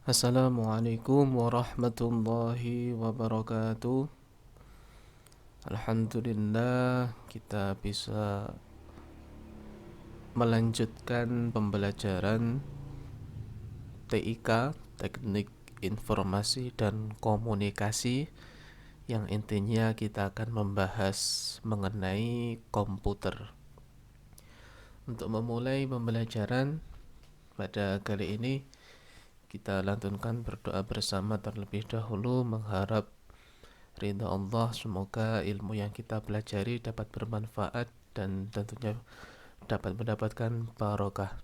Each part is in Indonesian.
Assalamualaikum warahmatullahi wabarakatuh. Alhamdulillah kita bisa melanjutkan pembelajaran TIK, Teknik Informasi dan Komunikasi, yang intinya kita akan membahas mengenai komputer. Untuk memulai pembelajaran pada kali ini, kita lantunkan berdoa bersama terlebih dahulu, mengharap ridha Allah. Semoga ilmu yang kita pelajari dapat bermanfaat dan tentunya dapat mendapatkan barokah.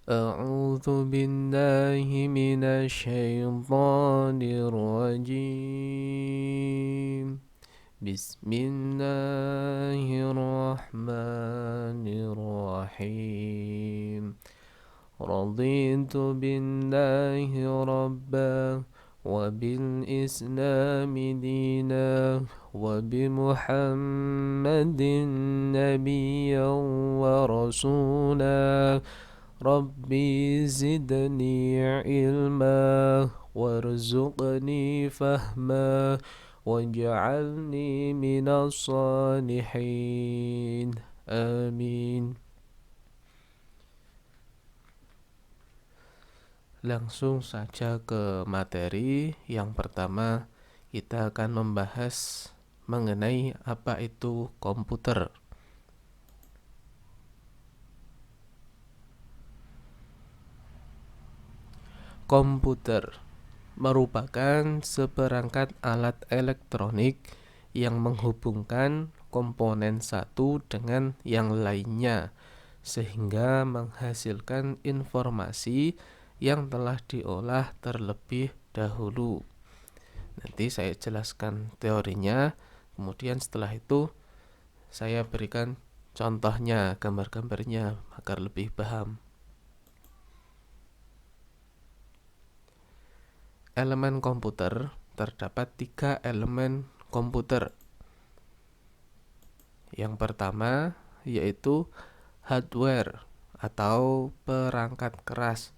A'udzu billahi minasy syaithanir rajim. Bismillahirrahmanirrahim. Raditu billahi rabba wa bil islami dina wa bi muhammadin nabiyyan wa rasula. Rabbi zidni ilma warzuqni fahma waj'alni minas salihin. Amin. Langsung saja ke materi. Yang pertama, kita akan membahas mengenai apa itu komputer. Komputer merupakan seperangkat alat elektronik yang menghubungkan komponen satu dengan yang lainnya, sehingga menghasilkan informasi yang telah diolah terlebih dahulu. Nanti saya jelaskan teorinya, kemudian setelah itu saya berikan contohnya, gambar-gambarnya agar lebih paham. Elemen komputer, terdapat 3 elemen komputer. Yang pertama yaitu hardware atau perangkat keras,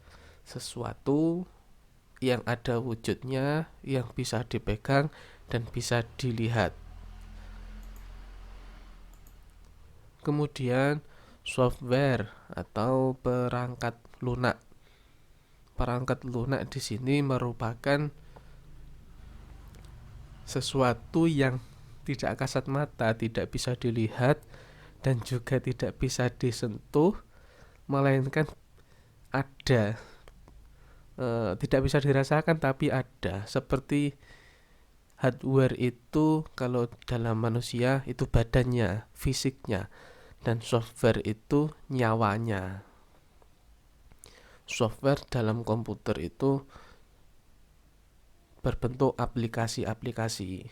sesuatu yang ada wujudnya, yang bisa dipegang dan bisa dilihat. Kemudian software atau perangkat lunak. Perangkat lunak di sini merupakan sesuatu yang tidak kasat mata, tidak bisa dilihat dan juga tidak bisa disentuh, melainkan ada, tidak bisa dirasakan tapi ada. Seperti hardware itu kalau dalam manusia itu badannya, fisiknya, dan software itu nyawanya. Software dalam komputer itu berbentuk aplikasi-aplikasi.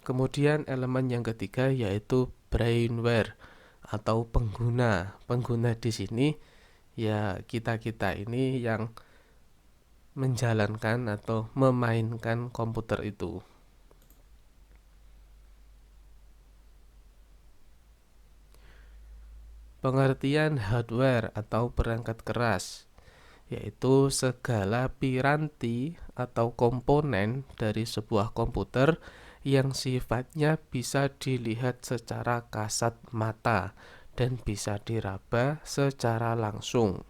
Kemudian elemen yang ketiga yaitu brainware atau pengguna. Pengguna di sini ya kita-kita ini yang menjalankan atau memainkan komputer itu. Pengertian hardware atau perangkat keras yaitu segala piranti atau komponen dari sebuah komputer yang sifatnya bisa dilihat secara kasat mata dan bisa diraba secara langsung.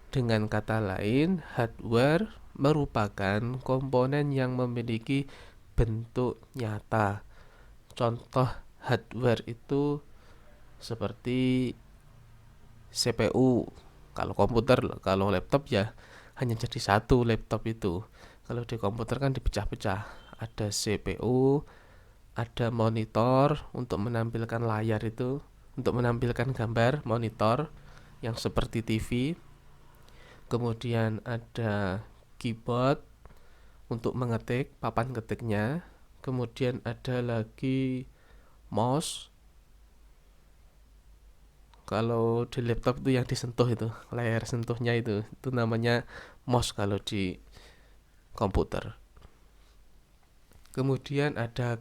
Dengan kata lain, hardware merupakan komponen yang memiliki bentuk nyata. Contoh hardware itu seperti CPU. Kalau komputer, kalau laptop ya hanya jadi satu laptop itu. Kalau di komputer kan dipecah-pecah. Ada CPU, ada monitor untuk menampilkan layar itu, untuk menampilkan gambar monitor yang seperti TV. Kemudian ada keyboard untuk mengetik, papan ketiknya. Kemudian ada lagi mouse. Kalau di laptop itu yang disentuh itu, layar sentuhnya itu namanya mouse kalau di komputer. Kemudian ada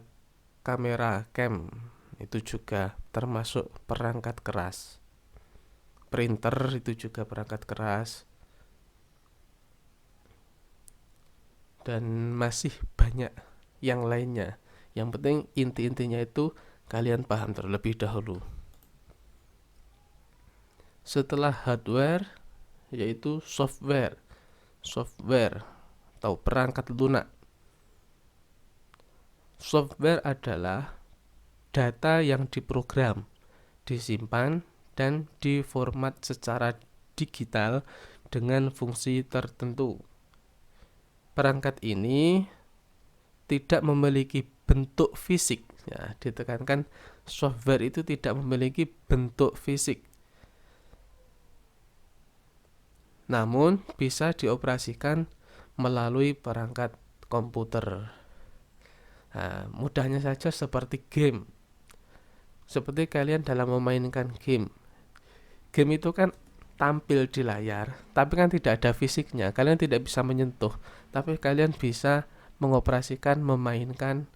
kamera, cam, itu juga termasuk perangkat keras. printer itu juga perangkat keras, dan masih banyak yang lainnya. Yang penting inti-intinya itu kalian paham terlebih dahulu. Setelah hardware yaitu software atau perangkat lunak. Software adalah data yang diprogram, disimpan, dan diformat secara digital dengan fungsi tertentu. Perangkat ini tidak memiliki bentuk fisik. Ya, ditekankan software itu tidak memiliki bentuk fisik, namun bisa dioperasikan melalui perangkat komputer. Nah, mudahnya saja seperti game. Seperti kalian dalam memainkan game. Game itu kan tampil di layar, tapi kan tidak ada fisiknya. Kalian tidak bisa menyentuh, tapi kalian bisa mengoperasikan, memainkan,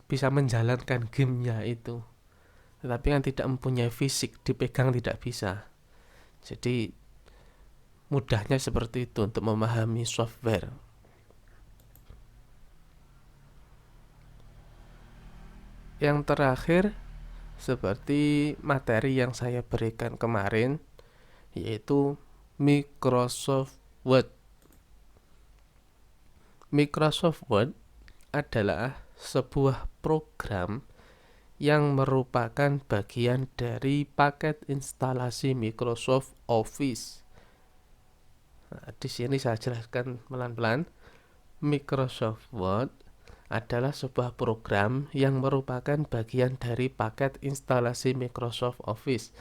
bisa menjalankan gamenya itu. Tetapi kan tidak mempunyai fisik, dipegang tidak bisa. Jadi mudahnya seperti itu untuk memahami software. Yang terakhir, seperti materi yang saya berikan kemarin, yaitu Microsoft Word. Microsoft Word adalah sebuah program yang merupakan bagian dari paket instalasi Microsoft Office. Nah, di sini saya jelaskan pelan-pelan. Microsoft Word adalah sebuah program yang merupakan bagian dari paket instalasi Microsoft Office.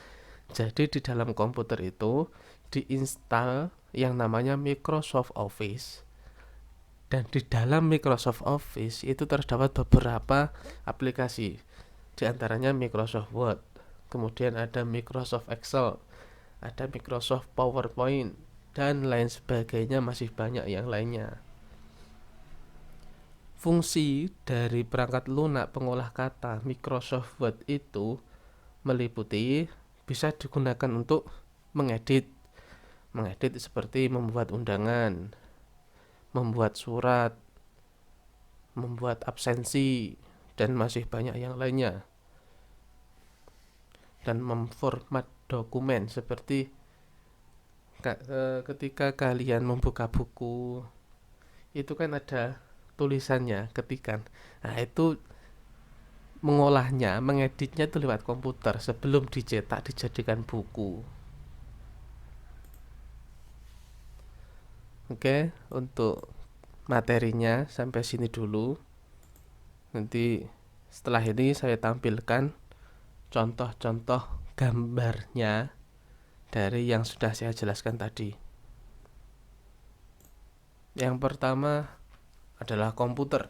Jadi di dalam komputer itu diinstal yang namanya Microsoft Office. Dan di dalam Microsoft Office itu terdapat beberapa aplikasi. Di antaranya Microsoft Word, kemudian ada Microsoft Excel, ada Microsoft PowerPoint, dan lain sebagainya, masih banyak yang lainnya. Fungsi dari perangkat lunak pengolah kata Microsoft Word itu meliputi bisa digunakan untuk mengedit seperti membuat undangan, membuat surat, membuat absensi, dan masih banyak yang lainnya. Dan memformat dokumen seperti ketika kalian membuka buku, itu kan ada tulisannya, ketikan. Nah, itu mengolahnya, mengeditnya itu lewat komputer sebelum dicetak dijadikan buku. Oke, untuk materinya sampai sini dulu. Nanti setelah ini saya tampilkan contoh-contoh gambarnya dari yang sudah saya jelaskan tadi. Yang pertama adalah komputer.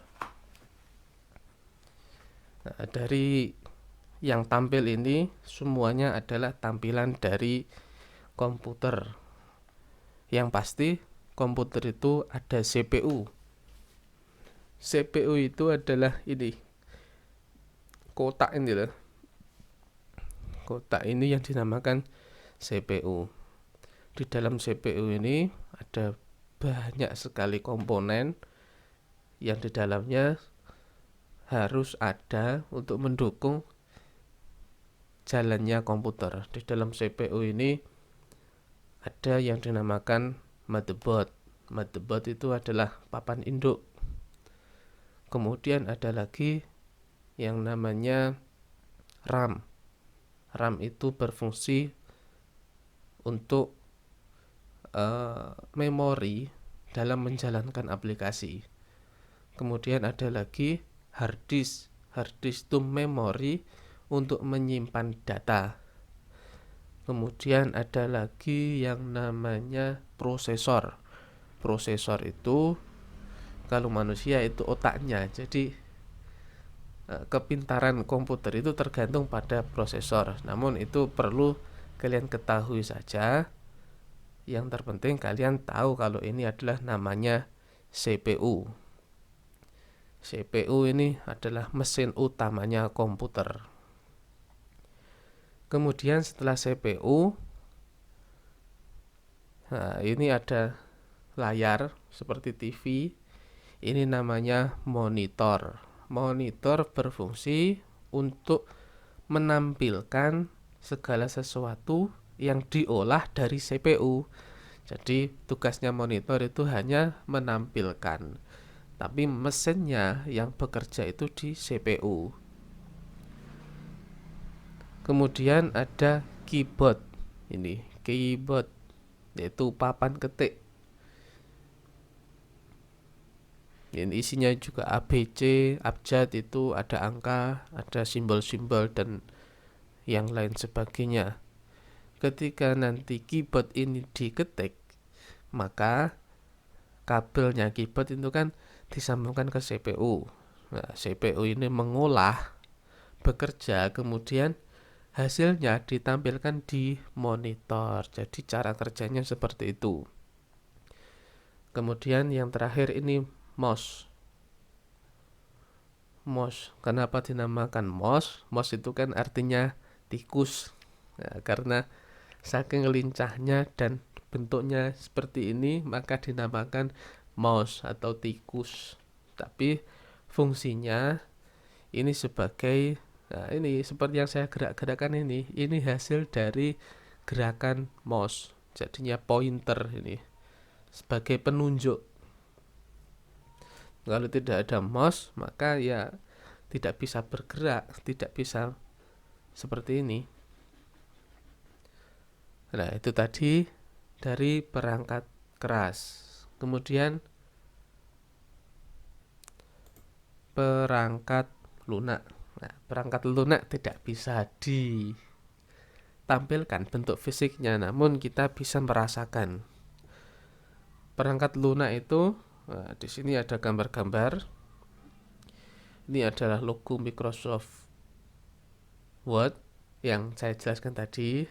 Nah, dari yang tampil ini semuanya adalah tampilan dari komputer. Yang pasti komputer itu ada CPU. CPU itu adalah ini, kotak ini loh. Kotak ini yang dinamakan CPU. Di dalam CPU ini ada banyak sekali komponen yang di dalamnya harus ada untuk mendukung jalannya komputer. Di dalam CPU ini ada yang dinamakan motherboard. Motherboard itu adalah papan induk. Kemudian ada lagi yang namanya RAM. RAM itu berfungsi untuk memori dalam menjalankan aplikasi. Kemudian ada lagi hard disk. Hard disk itu memori untuk menyimpan data. Kemudian ada lagi yang namanya prosesor. Prosesor itu kalau manusia itu otaknya. Jadi kepintaran komputer itu tergantung pada prosesor. Namun itu perlu kalian ketahui saja. Yang terpenting kalian tahu kalau ini adalah namanya CPU. CPU ini adalah mesin utamanya komputer. Kemudian setelah CPU, nah ini ada layar seperti TV. Ini namanya monitor. Monitor berfungsi untuk menampilkan segala sesuatu yang diolah dari CPU. Jadi tugasnya monitor itu hanya menampilkan, tapi mesinnya yang bekerja itu di CPU. Kemudian ada keyboard. Ini keyboard yaitu papan ketik. Ini isinya juga ABC, abjad, itu ada angka, ada simbol-simbol dan yang lain sebagainya. Ketika nanti keyboard ini diketik, maka kabelnya keyboard itu kan disambungkan ke CPU. Nah, CPU ini mengolah, bekerja, kemudian hasilnya ditampilkan di monitor. Jadi cara kerjanya seperti itu. Kemudian yang terakhir ini mouse. Mouse, kenapa dinamakan mouse? Mouse itu kan artinya tikus. Nah, karena saking lincahnya dan bentuknya seperti ini, maka dinamakan mouse atau tikus. Tapi fungsinya ini sebagai, nah ini seperti yang saya gerak-gerakan ini hasil dari gerakan mouse. Jadinya pointer ini sebagai penunjuk. Kalau tidak ada mouse, maka ya tidak bisa bergerak, tidak bisa seperti ini. Nah, itu tadi dari perangkat keras. Kemudian perangkat lunak. Nah, perangkat lunak tidak bisa ditampilkan bentuk fisiknya, namun kita bisa merasakan. Perangkat lunak itu, nah, di sini ada gambar-gambar. Ini adalah logo Microsoft Word yang saya jelaskan tadi.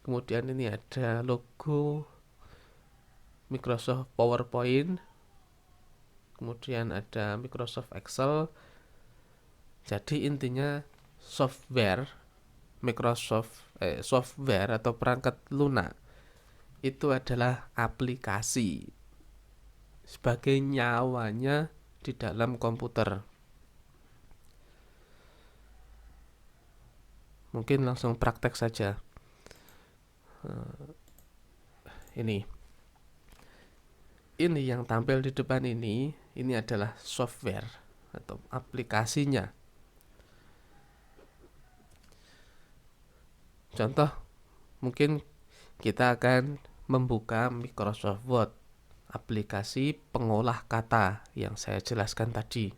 Kemudian ini ada logo Microsoft PowerPoint. Kemudian ada Microsoft Excel. Jadi intinya software software atau perangkat lunak itu adalah aplikasi sebagai nyawanya di dalam komputer. Mungkin langsung praktek saja. Ini yang tampil di depan ini adalah software atau aplikasinya. Contoh, mungkin kita akan membuka Microsoft Word, aplikasi pengolah kata yang saya jelaskan tadi.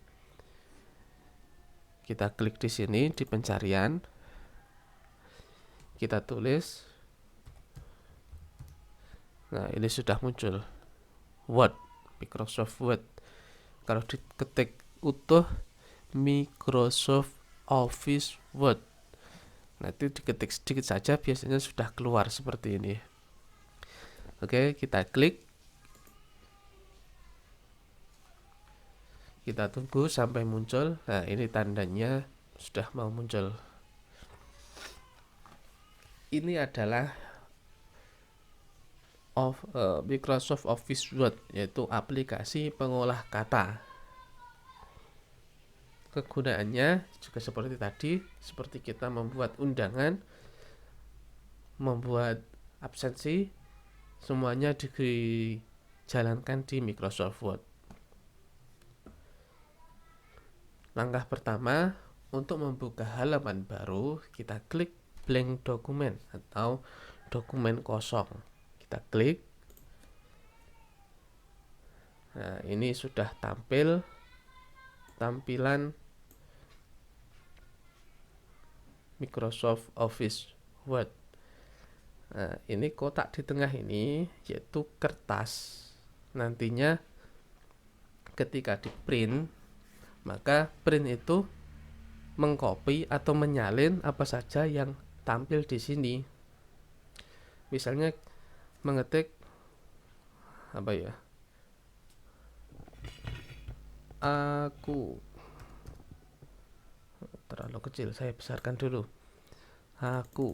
Kita klik di sini di pencarian, kita tulis. Nah, ini sudah muncul Word, Microsoft Word. Kalau diketik utuh Microsoft Office Word, nah itu diketik sedikit saja biasanya sudah keluar seperti ini. Oke, kita klik. Kita tunggu sampai muncul. Nah, ini tandanya sudah mau muncul. Ini adalah Microsoft Office Word, yaitu aplikasi pengolah kata. Kegunaannya juga seperti tadi, seperti kita membuat undangan, membuat absensi, semuanya dijalankan di Microsoft Word. Langkah pertama, untuk membuka halaman baru, kita klik blank dokumen atau dokumen kosong. Kita klik. Nah, ini sudah tampil tampilan Microsoft Office Word. Nah, ini kotak di tengah ini yaitu kertas. Nantinya ketika di print, maka print itu mengcopy atau menyalin apa saja yang tampil di sini. Misalnya mengetik apa ya? Aku terlalu kecil, saya besarkan dulu. aku.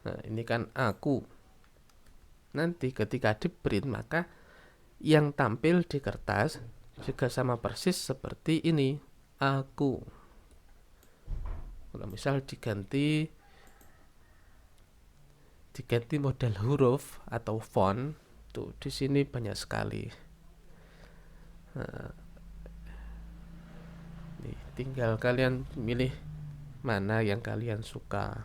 Nah, ini kan aku. Nanti ketika di print, maka yang tampil di kertas juga sama persis seperti ini, aku. Kalau misal diganti model huruf atau font, tuh di sini banyak sekali. Nah, nih, tinggal kalian milih mana yang kalian suka.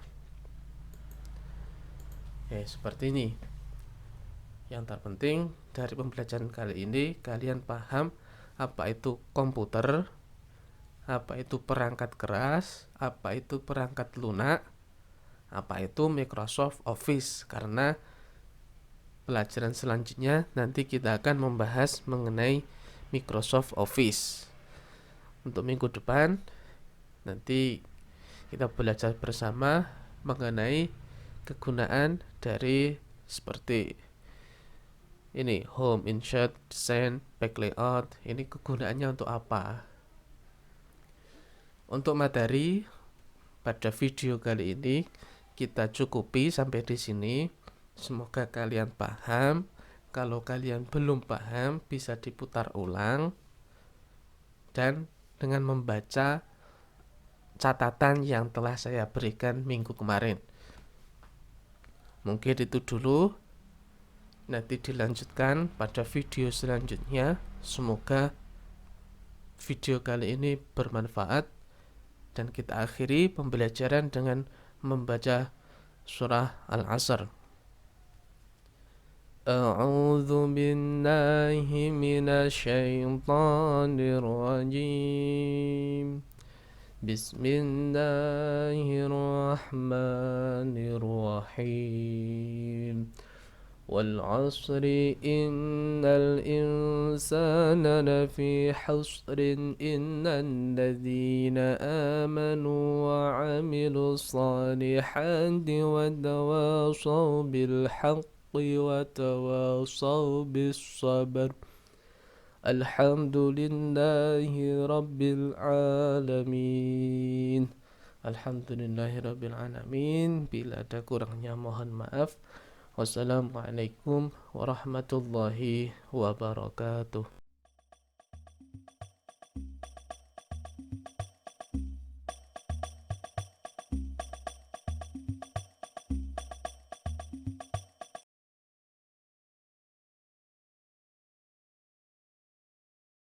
Seperti ini. Yang terpenting dari pembelajaran kali ini, kalian paham apa itu komputer, apa itu perangkat keras, apa itu perangkat lunak, apa itu Microsoft Office. Karena pelajaran selanjutnya nanti kita akan membahas mengenai Microsoft Office. Untuk minggu depan nanti kita belajar bersama mengenai kegunaan dari seperti ini, home, insert, design, back layout. Ini kegunaannya untuk apa? Untuk materi pada video kali ini kita cukupi sampai di sini. Semoga kalian paham. Kalau kalian belum paham, bisa diputar ulang dan dengan membaca catatan yang telah saya berikan minggu kemarin. Mungkin itu dulu. Nanti dilanjutkan pada video selanjutnya. Semoga video kali ini bermanfaat dan kita akhiri pembelajaran dengan membaca surah Al-Asr. A'udzu billahi minasyaitonir rajim. Bismillahirrahmanirrahim. والعصر إن الإنسان لفي حسر إن الذين آمنوا وعملوا الصالحات وتواصوا بالحق وتواصوا بالصبر الحمد لله رب العالمين. Alhamdulillahirrabbilalamin. Bila ada kurangnya mohon maaf. Wassalamualaikum warahmatullahi wabarakatuh.